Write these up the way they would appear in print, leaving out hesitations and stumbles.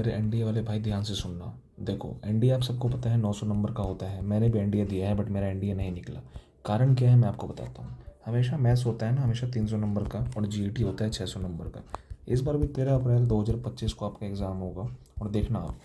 मेरे एनडीए वाले भाई ध्यान से सुनना। देखो एनडीए आप सबको पता है 900 नंबर का होता है। मैंने भी एनडीए दिया है बट मेरा एनडीए नहीं निकला। कारण क्या है मैं आपको बताता हूँ। हमेशा मैथ्स होता है ना, हमेशा 300 नंबर का, और जीईटी होता है 600 नंबर का। इस बार भी 13 अप्रैल 2025 को आपका एग्ज़ाम होगा। और देखना आप,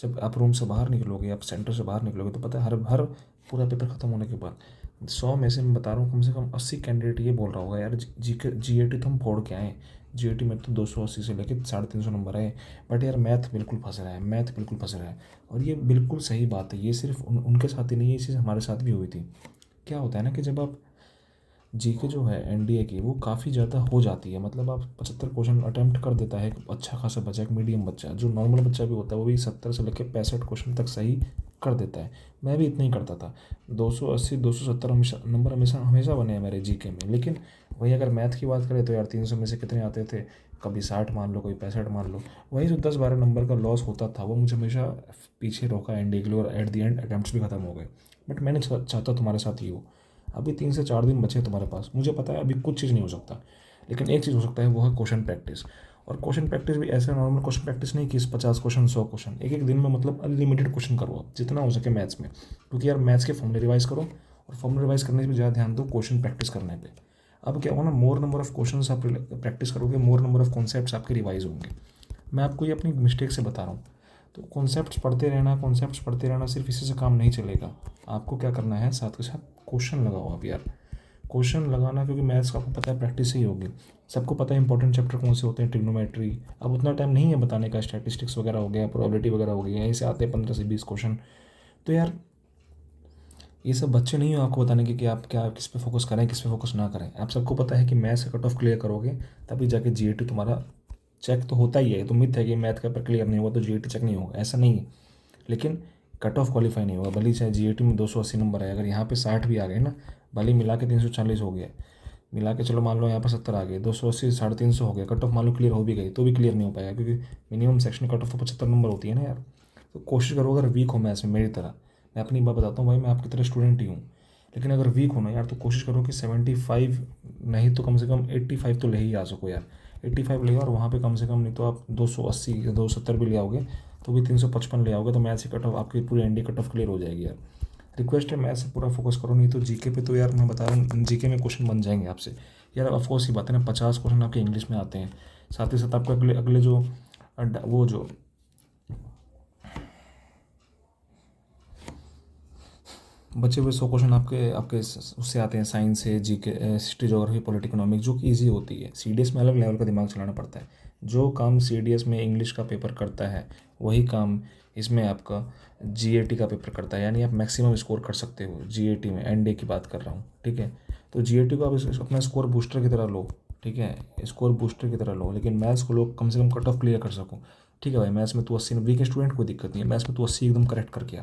जब आप रूम से बाहर निकलोगे, आप सेंटर से बाहर निकलोगे, तो पता है हर हर पूरा पेपर ख़त्म होने के बाद 100 में से मैं बता रहा हूँ कम से कम 80 कैंडिडेट ये बोल रहा होगा यार जीएटी तो हम फोड़ के आए। जीएटी में तो 280 से लेके 350 नंबर है, बट यार मैथ बिल्कुल फंस रहा है, मैथ बिल्कुल फंस रहा है। और ये बिल्कुल सही बात है। ये सिर्फ उनके साथ ही नहीं है, ये चीज़ हमारे साथ भी हुई थी। क्या होता है ना कि जब आप जीके जो है एनडीए की वो काफ़ी ज़्यादा हो जाती है, मतलब आप 75 क्वेश्चन अटैम्प्ट कर देता है एक अच्छा खासा बच्चा, एक मीडियम बच्चा। जो नॉर्मल बच्चा भी होता है वो भी 70 से लेकर 65 क्वेश्चन तक सही कर देता है। मैं भी इतना ही करता था। 280 270 हमेशा नंबर हमेशा हमेशा बने हैं मेरे जीके में। लेकिन वही अगर मैथ की बात करें तो यार 300 में से कितने आते थे, कभी 60 मान लो, कभी 65 मान लो। वही जो 10-12 नंबर का लॉस होता था वो मुझे हमेशा पीछे रोका एनडीए के लिए, और एट दी एंड अटैम्प्ट्स भी खत्म हो गए। बट मैंने चाहता तुम्हारे साथ ही हो। अभी 3 से 4 दिन बचे हैं तुम्हारे पास। मुझे पता है अभी कुछ चीज़ नहीं हो सकता, लेकिन एक चीज़ हो सकता है, वो है क्वेश्चन प्रैक्टिस। और क्वेश्चन प्रैक्टिस भी ऐसे नॉर्मल क्वेश्चन प्रैक्टिस नहीं कि 50 क्वेश्चन 100 क्वेश्चन एक एक दिन में, मतलब अनलिमिटेड क्वेश्चन करो आप जितना हो सके मैथ्स में। क्योंकि यार मैथ्स के फॉर्मूले रिवाइज करो, और फॉर्मूले रिवाइज करने से भी ज़्यादा ध्यान दो क्वेश्चन प्रैक्टिस करने पे। अब क्या होगा ना, मोर नंबर ऑफ क्वेश्चन आप प्रैक्टिस करोगे, मोर नंबर ऑफ कॉन्सेप्ट्स आपके रिवाइज होंगे। मैं आपको ये अपनी मिस्टेक से बता रहा हूँ। तो कॉन्सेप्ट्स पढ़ते रहना, कॉन्सेप्ट्स पढ़ते रहना, सिर्फ इसी से काम नहीं चलेगा। आपको क्या करना है, साथ के साथ क्वेश्चन लगाओ आप यार। क्वेश्चन लगाना, क्योंकि मैथ्स का आपको पता है प्रैक्टिस ही होगी। सबको पता है इंपॉर्टेंट चैप्टर कौन से होते हैं, ट्रिग्नोमेट्री। अब उतना टाइम नहीं है बताने का, स्टैटिस्टिक्स वगैरह हो गया, प्रोबेबिलिटी वगैरह हो गई, यहीं से आते हैं 15 से 20 क्वेश्चन। तो यार ये सब बच्चे नहीं हो आपको बताने के कि आप क्या किस पे फोकस करें, किस पे फोकस ना करें। आप सबको पता है कि मैथ्स का कट ऑफ क्लियर करोगे तभी जाके जीएटी तुम्हारा चेक तो होता ही है। ये तो मिथ है कि मैथ का पेपर क्लियर नहीं हुआ तो जीएटी चेक नहीं होगा, ऐसा नहीं है। लेकिन कट ऑफ क्वालिफाई नहीं होगा। भले ही चाहे जीएटी में 280 नंबर आए, अगर यहाँ पे 60 भी आ गए ना, भले ही मिला के 340 हो गया, मिला के चलो मान लो यहाँ पर 70 आ गए, 280 350 हो गया, कट ऑफ मान लो क्लियर हो भी गई तो भी क्लियर नहीं हो पाएगा, क्योंकि मिनिमम सेक्शन कट ऑफ तो 75 नंबर होती है ना यार। तो कोशिश करो, अगर वीक हो मैथ्स में मेरी तरह, मैं अपनी बात बताता हूँ भाई, मैं आपकी तरह स्टूडेंट ही हूँ। लेकिन अगर वीक हो ना यार, तो कोशिश करो कि 75 नहीं तो कम से कम 85 तो ले ही आ सको यार। 85 ले आओ, और वहाँ पे कम से कम नहीं तो आप 280 या 270 भी ले आओगे तो भी 355 ले आओगे, तो मैथ्स की कट ऑफ आपकी पूरी एनडी कट ऑफ क्लियर हो जाएगी यार। रिक्वेस्ट है मैथ्स से पूरा फोकस करो, नहीं तो जीके पे तो यार मैं बता रहा हूँ जीके में क्वेश्चन बन जाएंगे आपसे। यार ऑफकोर्स ही बात है ना, 50 क्वेश्चन आपके इंग्लिश में आते हैं, साथ ही साथ आपको अगले अगले जो वो जो बचे हुए 100 क्वेश्चन आपके आपके उससे आते हैं, साइंस से, GK, history, geography, political economic, जो कि ईजी होती है। सीडीएस में अलग लेवल का दिमाग चलाना पड़ता है। जो काम सीडीएस में इंग्लिश का पेपर करता है वही काम इसमें आपका जीएटी का पेपर करता है। यानी आप मैक्सिमम स्कोर कर सकते हो जीएटी में, एनडीए की बात कर रहा हूँ, ठीक है। तो जीएटी को आप अपना स्कोर बूस्टर की तरह लो, ठीक है, स्कोर बूस्टर की तरह लो। लेकिन मैथ्स को लोग कम से कम कट ऑफ क्लियर कर सको। ठीक है भाई, मैथ्स में तो 80 वीक स्टूडेंट कोई दिक्कत नहीं है, मैथ्स में तो 80 एकदम करेक्ट करके आ,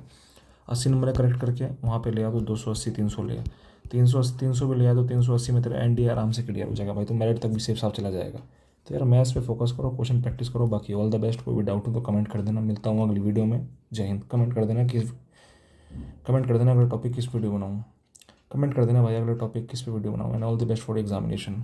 80 नंबर करेक्ट करके वहाँ पे ले आओ तो 280 300 ले आ, 300 भी ले आ तो 380 में तेरा एनडीए आराम से क्लियर हो जाएगा भाई, तो मेरिट तक भी सेफ साफ चला जाएगा। तो यार मैथ्स पे फोकस करो, क्वेश्चन प्रैक्टिस करो। बाकी ऑल द बेस्ट। कोई भी डाउट हो तो कमेंट कर देना। मिलता हूँ अगली वीडियो में। जय हिंद। कमेंट कर देना अगला टॉपिक किस पे वीडियो बनाऊँ। कमेंट कर देना भाई अगला टॉपिक किस पे वीडियो बनाऊँ। And all the best for examination.